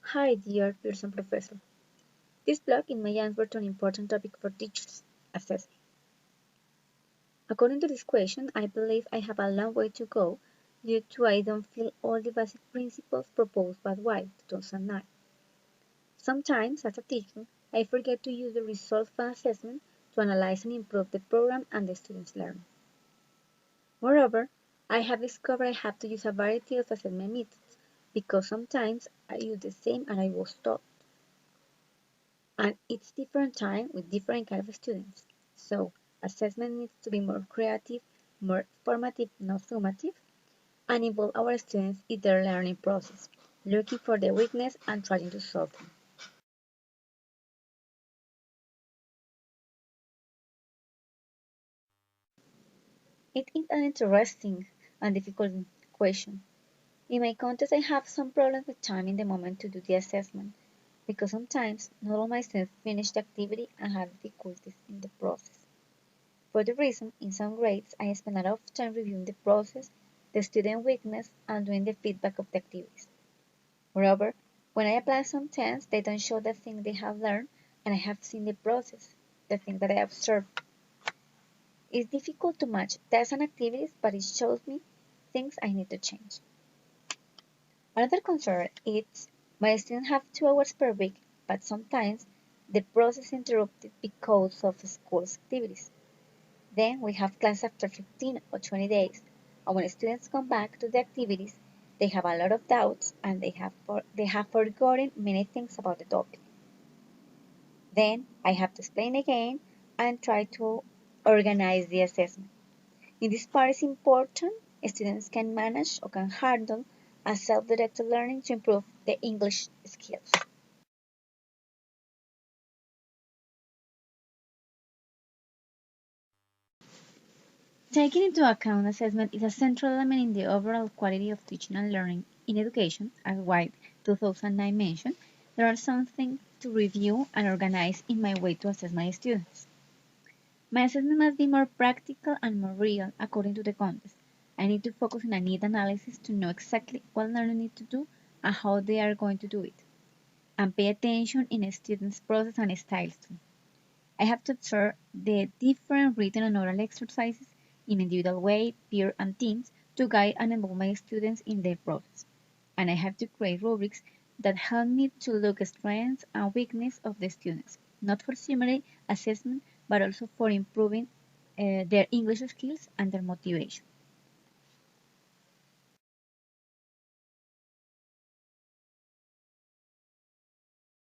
Hi, dear Pearson professor. This blog is my answer to an important topic for teachers, assessment. According to this question, I believe I have a long way to go due to I don't feel all the basic principles proposed by White 2009. Sometimes, as a teacher, I forget to use the results of an assessment to analyze and improve the program and the students' learning. Moreover, I have discovered I have to use a variety of assessment methods because sometimes I use the same as I was taught. And it's different time with different kind of students. So assessment needs to be more creative, more formative, not summative, and involve our students in their learning process, looking for their weakness and trying to solve them. It is an interesting and difficult question. In my context, I have some problems with time in the moment to do the assessment because sometimes not all my students finish the activity and have difficulties in the process. For the reason, in some grades, I spend a lot of time reviewing the process, the student weakness, and doing the feedback of the activities. Moreover, when I apply some tests, they don't show the thing they have learned, and I have seen the process, the thing that I observed. It's difficult to match tests and activities, but it shows me things I need to change. Another concern is my students have 2 hours per week, but sometimes the process is interrupted because of school's activities. Then we have class after 15 or 20 days, and when students come back to the activities, they have a lot of doubts and they have forgotten many things about the topic. Then I have to explain again and try to organize the assessment. In this part is important, students can manage or can handle a self-directed learning to improve their English skills. Taking into account assessment is a central element in the overall quality of teaching and learning in education, as White 2009 mentioned. There are some things to review and organize in my way to assess my students. My assessment must be more practical and more real according to the context. I need to focus on a need analysis to know exactly what learners need to do and how they are going to do it, and pay attention in a student's process and styles too. I have to observe the different written and oral exercises in individual way, peer, and teams to guide and involve my students in their process. And I have to create rubrics that help me to look at strengths and weaknesses of the students, not for summary assessment, but also for improving their English skills and their motivation.